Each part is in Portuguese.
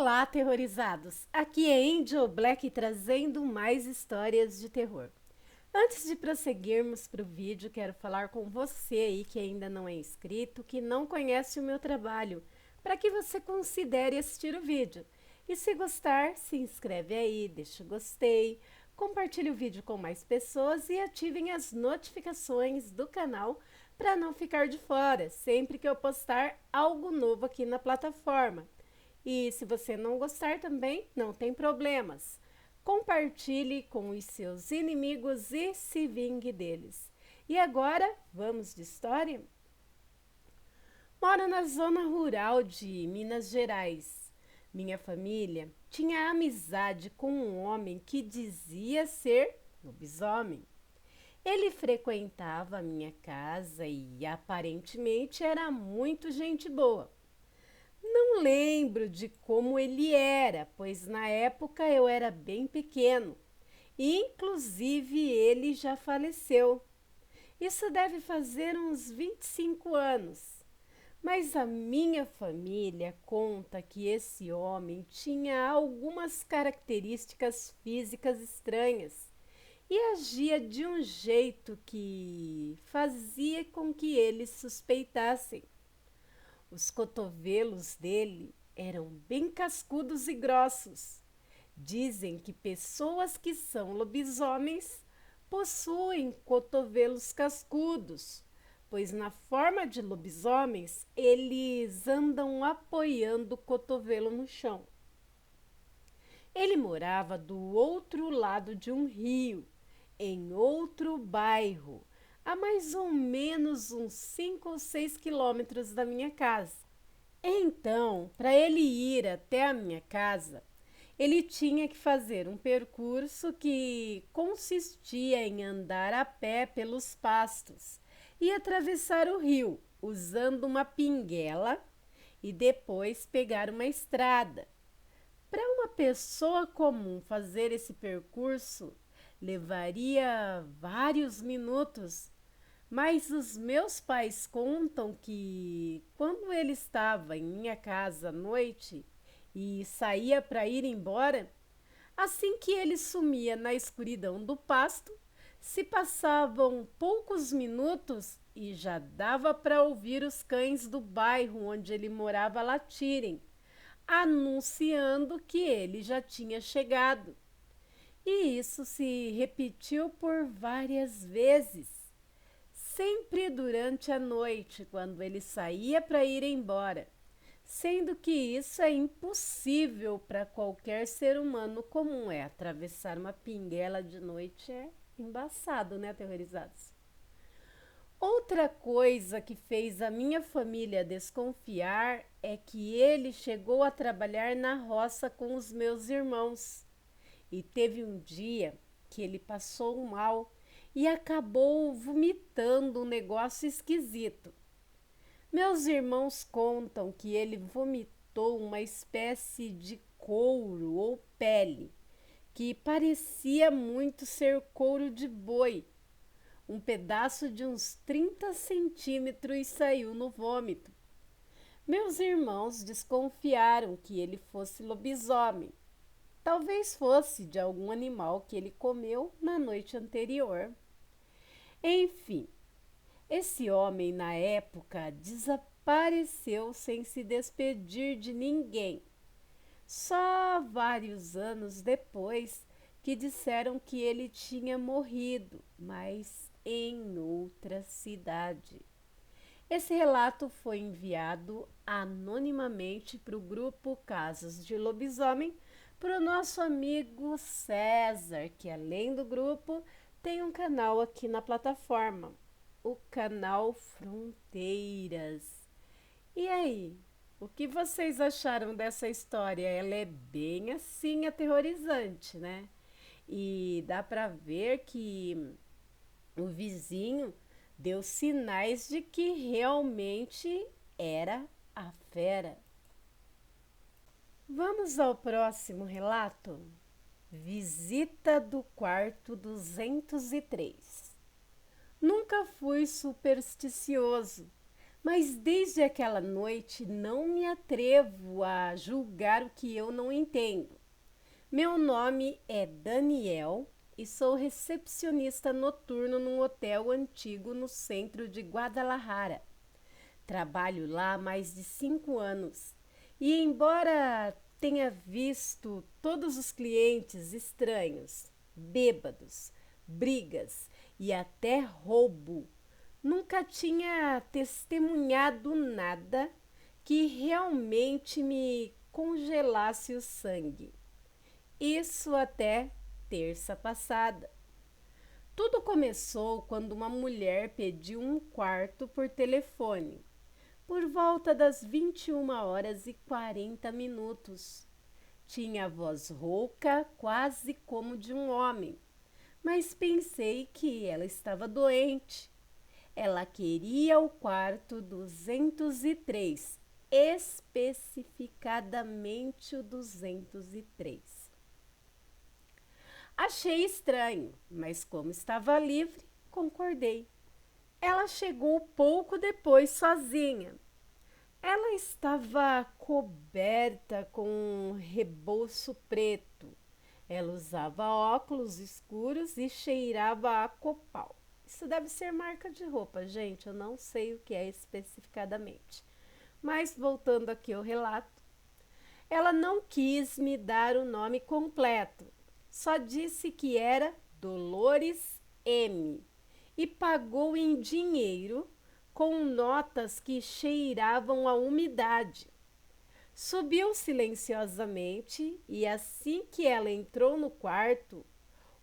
Olá, aterrorizados! Aqui é Angel Black trazendo mais histórias de terror. Antes de prosseguirmos para o vídeo, quero falar com você aí que ainda não é inscrito, que não conhece o meu trabalho, para que você considere assistir o vídeo. E se gostar, se inscreve aí, deixa o gostei, compartilhe o vídeo com mais pessoas e ativem as notificações do canal para não ficar de fora sempre que eu postar algo novo aqui na plataforma. E se você não gostar também, não tem problemas. Compartilhe com os seus inimigos e se vingue deles. E agora, vamos de história? Moro na zona rural de Minas Gerais. Minha família tinha amizade com um homem que dizia ser lobisomem. Ele frequentava a minha casa e aparentemente era muito gente boa. Não lembro de como ele era, pois na época eu era bem pequeno e inclusive ele já faleceu. Isso deve fazer uns 25 anos. Mas a minha família conta que esse homem tinha algumas características físicas estranhas e agia de um jeito que fazia com que eles suspeitassem. Os cotovelos dele eram bem cascudos e grossos. Dizem que pessoas que são lobisomens possuem cotovelos cascudos, pois na forma de lobisomens eles andam apoiando o cotovelo no chão. Ele morava do outro lado de um rio, em outro bairro, a mais ou menos uns 5 ou 6 quilômetros da minha casa. Então, para ele ir até a minha casa, ele tinha que fazer um percurso que consistia em andar a pé pelos pastos e atravessar o rio usando uma pinguela e depois pegar uma estrada. Para uma pessoa comum fazer esse percurso, levaria vários minutos, mas os meus pais contam que quando ele estava em minha casa à noite e saía para ir embora, assim que ele sumia na escuridão do pasto, se passavam poucos minutos e já dava para ouvir os cães do bairro onde ele morava latirem, anunciando que ele já tinha chegado. E isso se repetiu por várias vezes, sempre durante a noite, quando ele saía para ir embora, sendo que isso é impossível para qualquer ser humano comum. Atravessar uma pinguela de noite é embaçado, né, aterrorizados? Outra coisa que fez a minha família desconfiar é que ele chegou a trabalhar na roça com os meus irmãos. E teve um dia que ele passou mal e acabou vomitando um negócio esquisito. Meus irmãos contam que ele vomitou uma espécie de couro ou pele, que parecia muito ser couro de boi. Um pedaço de uns 30 centímetros saiu no vômito. Meus irmãos desconfiaram que ele fosse lobisomem. Talvez fosse de algum animal que ele comeu na noite anterior. Enfim, esse homem na época desapareceu sem se despedir de ninguém. Só vários anos depois que disseram que ele tinha morrido, mas em outra cidade. Esse relato foi enviado anonimamente para o grupo Casos de Lobisomem para o nosso amigo César, que além do grupo tem um canal aqui na plataforma, o canal Fronteiras. E aí, o que vocês acharam dessa história? Ela é bem assim aterrorizante, né? E dá para ver que o vizinho deu sinais de que realmente era a fera. Vamos ao próximo relato? Visita do quarto 203. Nunca fui supersticioso, Mas desde aquela noite não me atrevo a julgar o que eu não entendo. Meu nome é Daniel e sou recepcionista noturno num hotel antigo no centro de Guadalajara. Trabalho lá há mais de 5 anos e, embora tenha visto todos os clientes estranhos, bêbados, brigas e até roubo, nunca tinha testemunhado nada que realmente me congelasse o sangue. Isso até terça passada. Tudo começou quando uma mulher pediu um quarto por telefone, por volta das 21h40. Tinha a voz rouca, quase como de um homem, mas pensei que ela estava doente. Ela queria o quarto 203, especificadamente o 203. Achei estranho, mas como estava livre, concordei. Ela chegou pouco depois sozinha. Ela estava coberta com um rebolso preto. Ela usava óculos escuros e cheirava a copal. Isso deve ser marca de roupa, gente. Eu não sei o que é especificadamente. Mas voltando aqui ao relato, ela não quis me dar o nome completo. Só disse que era Dolores M. E pagou em dinheiro com notas que cheiravam a umidade. Subiu silenciosamente e assim que ela entrou no quarto,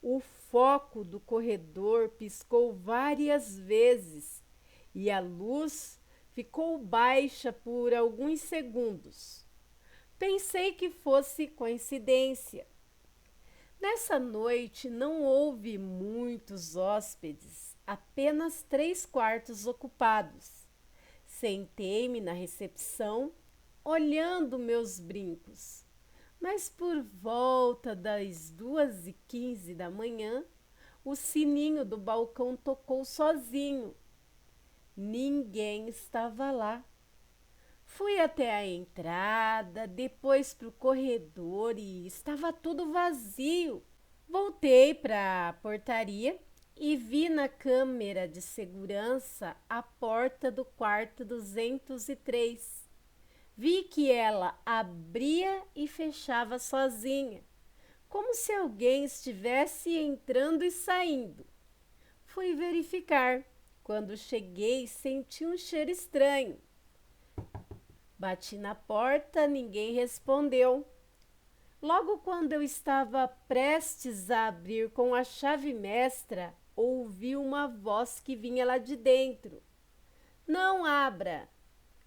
o foco do corredor piscou várias vezes e a luz ficou baixa por alguns segundos. Pensei que fosse coincidência. Nessa noite não houve muitos hóspedes, apenas 3 quartos ocupados. Sentei-me na recepção, olhando meus brincos. Mas por volta das 2h15 da manhã, o sininho do balcão tocou sozinho. Ninguém estava lá. Fui até a entrada, depois para o corredor e estava tudo vazio. Voltei para a portaria e vi na câmera de segurança a porta do quarto 203. Vi que ela abria e fechava sozinha, como se alguém estivesse entrando e saindo. Fui verificar. Quando cheguei, senti um cheiro estranho. Bati na porta, ninguém respondeu. Logo quando eu estava prestes a abrir com a chave mestra, ouvi uma voz que vinha lá de dentro. Não abra!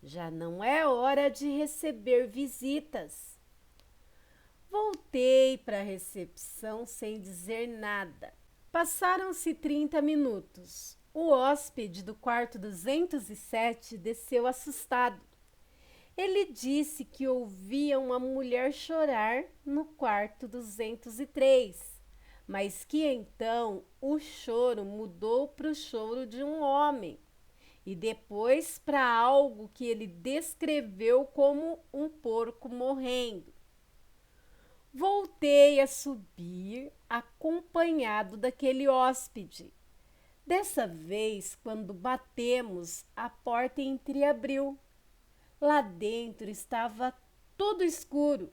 Já não é hora de receber visitas. Voltei para a recepção sem dizer nada. Passaram-se 30 minutos. O hóspede do quarto 207 desceu assustado. Ele disse que ouvia uma mulher chorar no quarto 203, mas que então o choro mudou para o choro de um homem e depois para algo que ele descreveu como um porco morrendo. Voltei a subir acompanhado daquele hóspede. Dessa vez, quando batemos, a porta entreabriu. Lá dentro estava tudo escuro,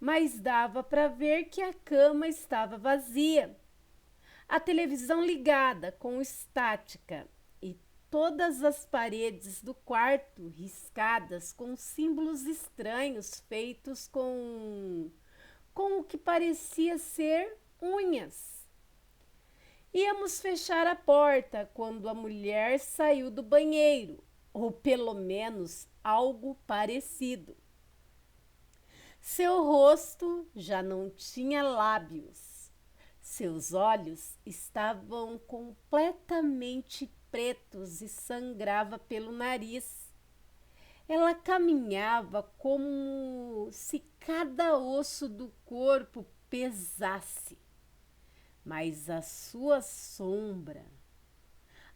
mas dava para ver que a cama estava vazia, a televisão ligada com estática e todas as paredes do quarto riscadas com símbolos estranhos feitos com o que parecia ser unhas. Íamos fechar a porta quando a mulher saiu do banheiro, ou pelo menos algo parecido. Seu rosto já não tinha lábios. Seus olhos estavam completamente pretos e sangrava pelo nariz. Ela caminhava como se cada osso do corpo pesasse. Mas a sua sombra,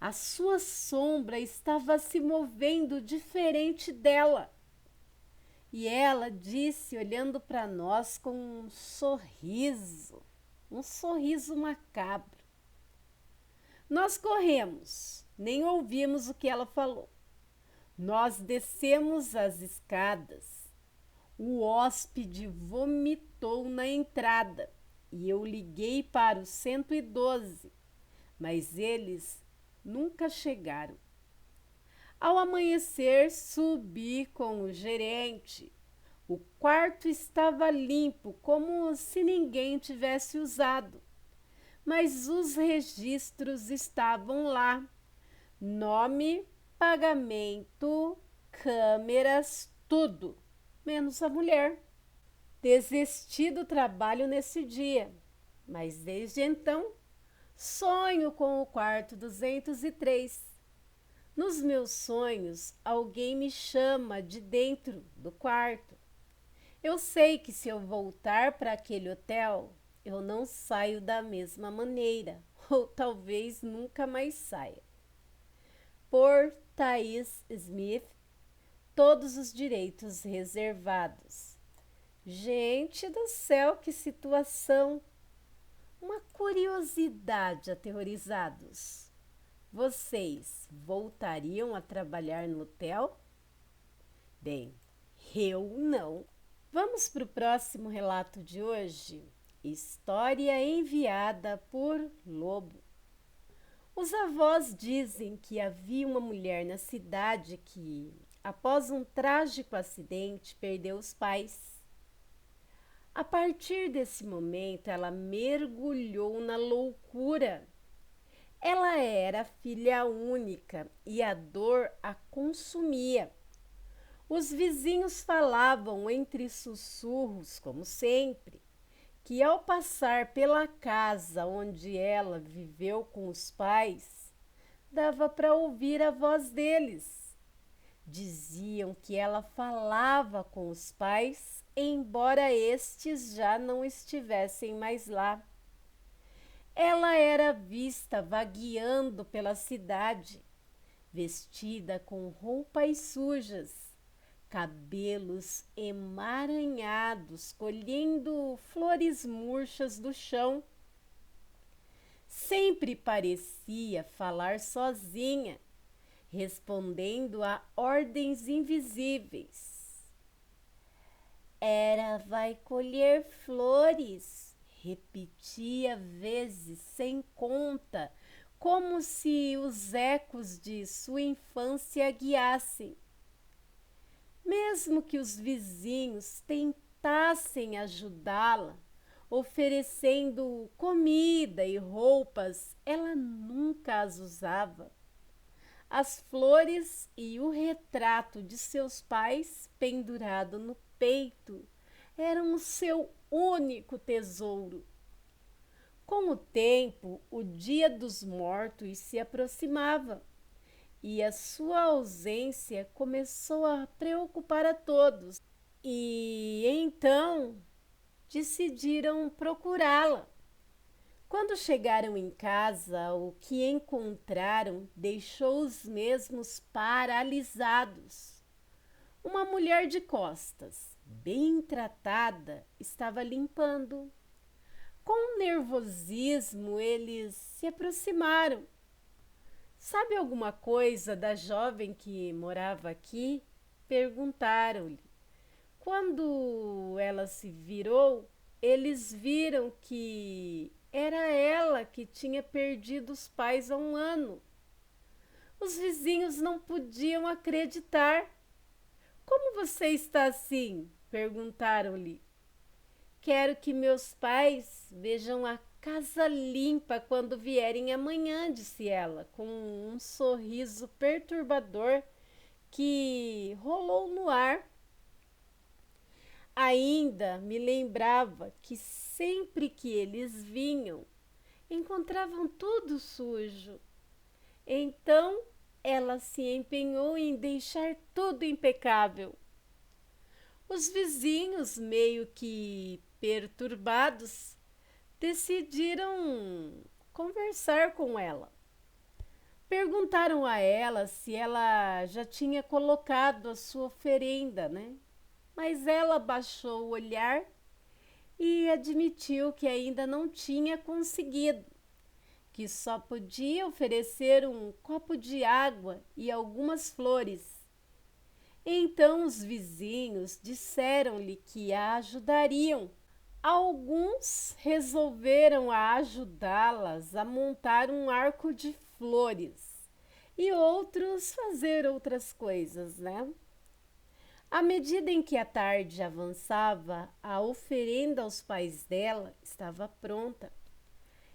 A sua sombra estava se movendo diferente dela. E ela disse, olhando para nós com um sorriso macabro. Nós corremos, nem ouvimos o que ela falou. Nós descemos as escadas. O hóspede vomitou na entrada e eu liguei para o 112, mas eles nunca chegaram. Ao amanhecer, subi com o gerente. O quarto estava limpo, como se ninguém tivesse usado. Mas os registros estavam lá. Nome, pagamento, câmeras, tudo, menos a mulher. Desisti do trabalho nesse dia, mas desde então sonho com o quarto 203. Nos meus sonhos, alguém me chama de dentro do quarto. Eu sei que se eu voltar para aquele hotel, eu não saio da mesma maneira, ou talvez nunca mais saia. Por Thaís Smith, todos os direitos reservados. Gente do céu, que situação! Uma curiosidade, aterrorizados. Vocês voltariam a trabalhar no hotel? Bem, eu não. Vamos para o próximo relato de hoje? História enviada por Lobo. Os avós dizem que havia uma mulher na cidade que, após um trágico acidente, perdeu os pais. A partir desse momento, ela mergulhou na loucura. Ela era filha única e a dor a consumia. Os vizinhos falavam entre sussurros, como sempre, que ao passar pela casa onde ela viveu com os pais, dava para ouvir a voz deles. Diziam que ela falava com os pais, embora estes já não estivessem mais lá. Ela era vista vagueando pela cidade, vestida com roupas sujas, cabelos emaranhados, colhendo flores murchas do chão. Sempre parecia falar sozinha, respondendo a ordens invisíveis. Era vai colher flores, repetia vezes sem conta, como se os ecos de sua infância a guiassem. Mesmo que os vizinhos tentassem ajudá-la, oferecendo comida e roupas, ela nunca as usava. As flores e o retrato de seus pais pendurado no peito eram o seu único tesouro. Com o tempo, o Dia dos Mortos se aproximava e a sua ausência começou a preocupar a todos. E então decidiram procurá-la. Quando chegaram em casa, o que encontraram deixou os mesmos paralisados. Uma mulher de costas, bem tratada, estava limpando. Com nervosismo, eles se aproximaram. Sabe alguma coisa da jovem que morava aqui? Perguntaram-lhe. Quando ela se virou, eles viram que era ela que tinha perdido os pais há um ano. Os vizinhos não podiam acreditar. Como você está assim? Perguntaram-lhe. Quero que meus pais vejam a casa limpa quando vierem amanhã, disse ela, com um sorriso perturbador que rolou no ar. Ainda me lembrava que sempre que eles vinham, encontravam tudo sujo. Então ela se empenhou em deixar tudo impecável. Os vizinhos, meio que perturbados, decidiram conversar com ela. Perguntaram a ela se ela já tinha colocado a sua oferenda, né? Mas ela baixou o olhar e admitiu que ainda não tinha conseguido, que só podia oferecer um copo de água e algumas flores. Então os vizinhos disseram-lhe que a ajudariam. Alguns resolveram ajudá-las a montar um arco de flores e outros fazer outras coisas, né? À medida em que a tarde avançava, a oferenda aos pais dela estava pronta.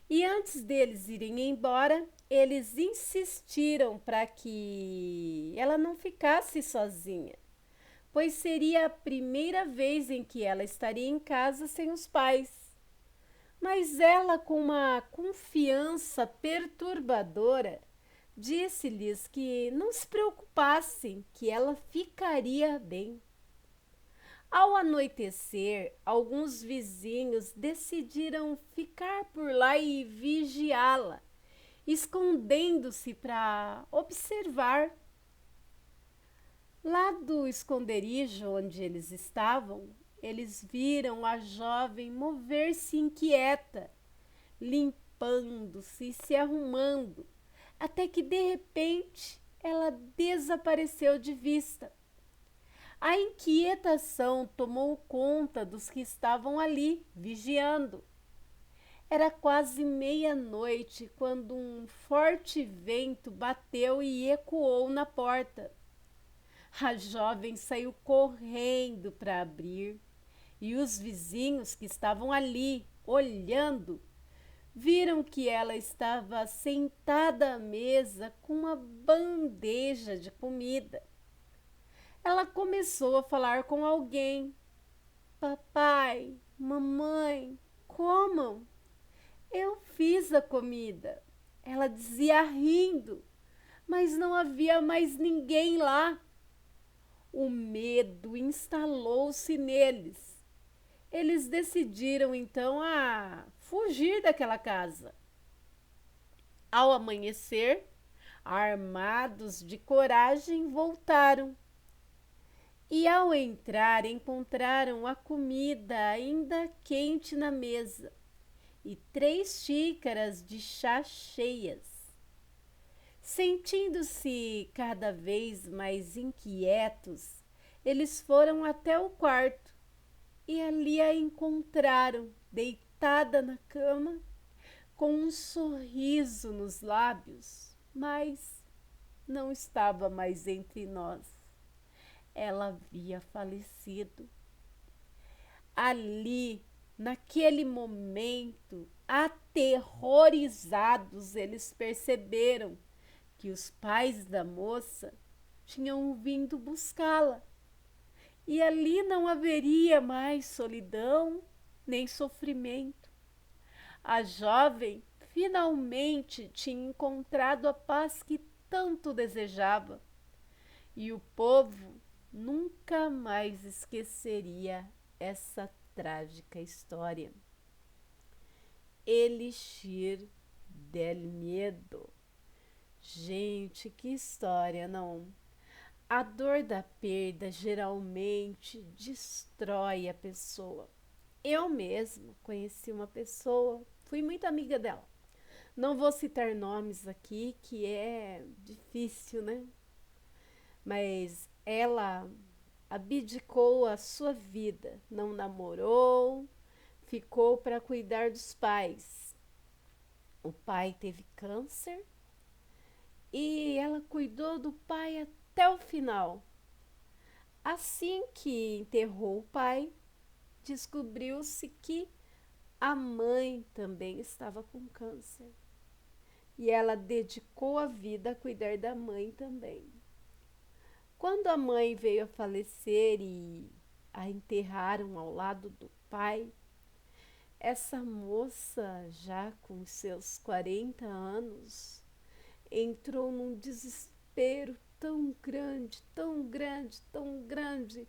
E antes deles irem embora, eles insistiram para que ela não ficasse sozinha, pois seria a primeira vez em que ela estaria em casa sem os pais. Mas ela, com uma confiança perturbadora, disse-lhes que não se preocupassem, que ela ficaria bem. Ao anoitecer, alguns vizinhos decidiram ficar por lá e vigiá-la, escondendo-se para observar. Lá do esconderijo onde eles estavam, eles viram a jovem mover-se inquieta, limpando-se e se arrumando, até que de repente ela desapareceu de vista. A inquietação tomou conta dos que estavam ali, vigiando. Era quase meia-noite quando um forte vento bateu e ecoou na porta. A jovem saiu correndo para abrir e os vizinhos que estavam ali, olhando, viram que ela estava sentada à mesa com uma bandeja de comida. Ela começou a falar com alguém. Papai, mamãe, comam. Eu fiz a comida. Ela dizia rindo, mas não havia mais ninguém lá. O medo instalou-se neles. Eles decidiram então a fugir daquela casa. Ao amanhecer, armados de coragem, voltaram. E ao entrar, encontraram a comida ainda quente na mesa e 3 xícaras de chá cheias. Sentindo-se cada vez mais inquietos, eles foram até o quarto e ali a encontraram deitada na cama, com um sorriso nos lábios, mas não estava mais entre nós. Ela havia falecido. Ali, naquele momento, aterrorizados, eles perceberam que os pais da moça tinham vindo buscá-la. E ali não haveria mais solidão nem sofrimento. A jovem finalmente tinha encontrado a paz que tanto desejava. E o povo nunca mais esqueceria essa trágica história. Elixir del Miedo. Gente, que história, não? A dor da perda geralmente destrói a pessoa. Eu mesma conheci uma pessoa, fui muito amiga dela. Não vou citar nomes aqui, que é difícil, né? Mas ela abdicou a sua vida, não namorou, ficou para cuidar dos pais. O pai teve câncer e ela cuidou do pai até o final. Assim que enterrou o pai, descobriu-se que a mãe também estava com câncer. E ela dedicou a vida a cuidar da mãe também. Quando a mãe veio a falecer e a enterraram ao lado do pai, essa moça, já com seus 40 anos, entrou num desespero tão grande, tão grande, tão grande.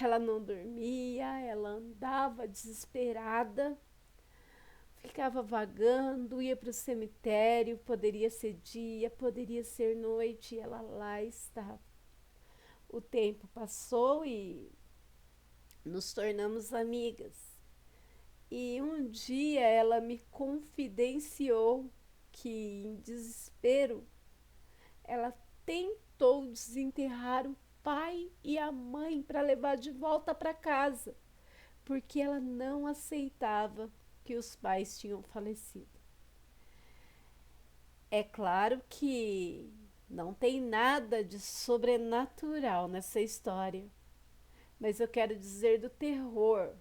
Ela não dormia, ela andava desesperada. ficava vagando, ia para o cemitério, poderia ser dia, poderia ser noite, e ela lá estava. O tempo passou e nos tornamos amigas. E um dia ela me confidenciou que, em desespero, ela tentou desenterrar o pai e a mãe para levar de volta para casa, porque ela não aceitava que os pais tinham falecido. É claro que não tem nada de sobrenatural nessa história, mas eu quero dizer do terror.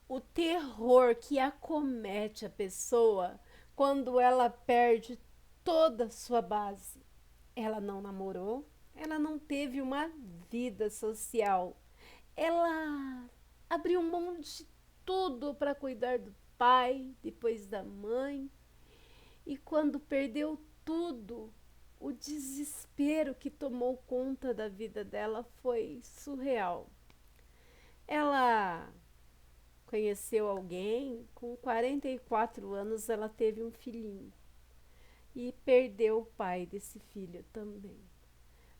O terror que acomete a pessoa quando ela perde toda a sua base. Ela não namorou, ela não teve uma vida social. Ela abriu mão de tudo para cuidar do pai, depois da mãe. E quando perdeu tudo, o desespero que tomou conta da vida dela foi surreal. Ela conheceu alguém, com 44 anos ela teve um filhinho e perdeu o pai desse filho também.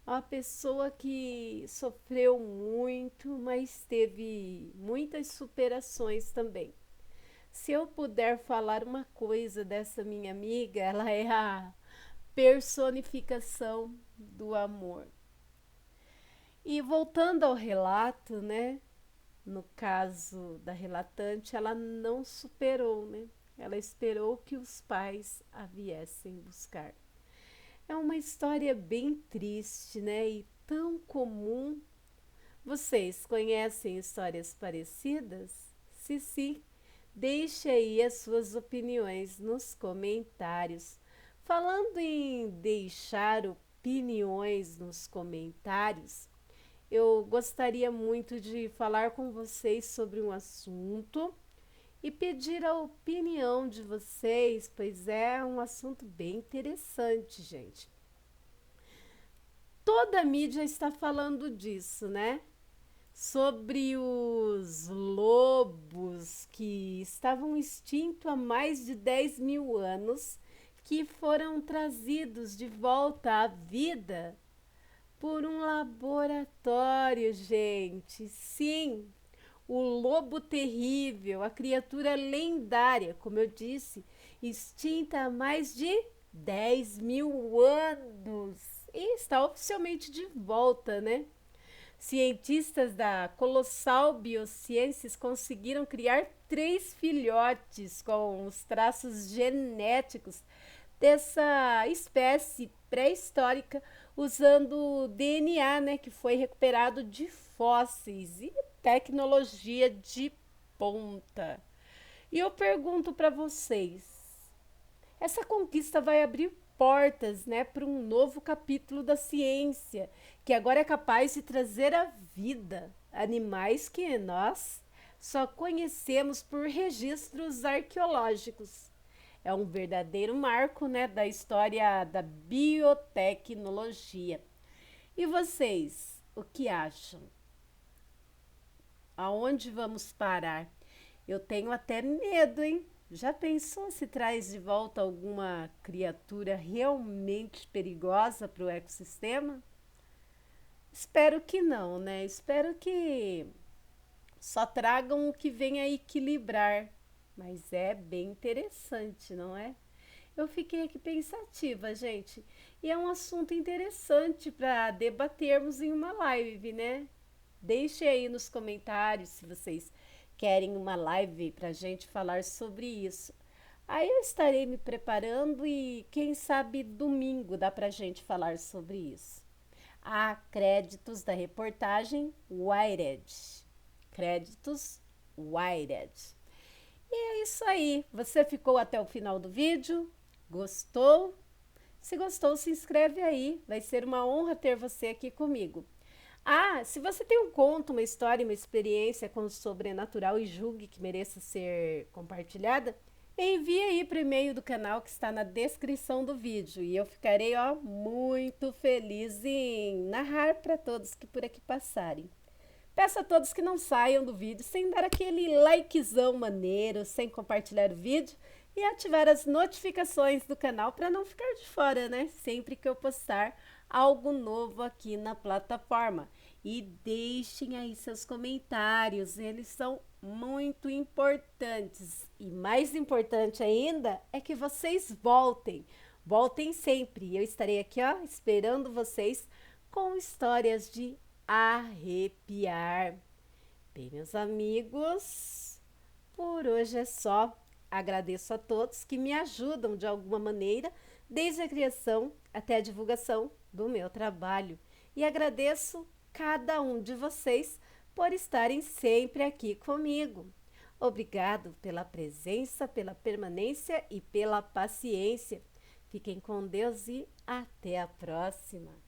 Uma pessoa que sofreu muito, mas teve muitas superações também. Se eu puder falar uma coisa dessa minha amiga, ela é a personificação do amor. E voltando ao relato, né? No caso da relatante, ela não superou, né? Ela esperou que os pais a viessem buscar. É uma história bem triste, né? E tão comum. Vocês conhecem histórias parecidas? Se sim, deixe aí as suas opiniões nos comentários. Falando em deixar opiniões nos comentários, eu gostaria muito de falar com vocês sobre um assunto e pedir a opinião de vocês, pois é um assunto bem interessante, gente. Toda a mídia está falando disso, né? Sobre os lobos que estavam extintos há mais de 10 mil anos, que foram trazidos de volta à vida por um laboratório, gente. Sim, o lobo terrível, a criatura lendária, como eu disse, extinta há mais de 10 mil anos. E está oficialmente de volta, né? Cientistas da Colossal Biosciences conseguiram criar 3 filhotes com os traços genéticos dessa espécie pré-histórica usando DNA, né, que foi recuperado de fósseis e tecnologia de ponta. E eu pergunto para vocês, essa conquista vai abrir portas, né, para um novo capítulo da ciência, que agora é capaz de trazer à vida animais que nós só conhecemos por registros arqueológicos. É um verdadeiro marco, né, da história da biotecnologia. E vocês, o que acham? Aonde vamos parar? Eu tenho até medo, hein? Já pensou se traz de volta alguma criatura realmente perigosa para o ecossistema? Espero que não, né? Espero que só tragam o que venha equilibrar. Mas é bem interessante, não é? Eu fiquei aqui pensativa, gente. E é um assunto interessante para debatermos em uma live, né? Deixe aí nos comentários se vocês querem uma live para a gente falar sobre isso. Aí eu estarei me preparando e quem sabe domingo dá para a gente falar sobre isso. Há créditos da reportagem Wired. Créditos Wired. E é isso aí. Você ficou até o final do vídeo? Gostou? Se gostou, se inscreve aí. Vai ser uma honra ter você aqui comigo. Ah, se você tem um conto, uma história, uma experiência com o sobrenatural e julgue que mereça ser compartilhada, envie aí para o e-mail do canal que está na descrição do vídeo. E eu ficarei, ó, muito feliz em narrar para todos que por aqui passarem. Peço a todos que não saiam do vídeo sem dar aquele likezão maneiro, sem compartilhar o vídeo e ativar as notificações do canal para não ficar de fora, né? Sempre que eu postar algo novo aqui na plataforma. E deixem aí seus comentários, eles são muito importantes. E mais importante ainda é que vocês voltem. Voltem sempre. Eu estarei aqui, ó, esperando vocês com histórias de arrepiar. Bem, meus amigos, por hoje é só. Agradeço a todos que me ajudam de alguma maneira, desde a criação até a divulgação do meu trabalho. E agradeço cada um de vocês por estarem sempre aqui comigo. Obrigado pela presença, pela permanência e pela paciência. Fiquem com Deus e até a próxima.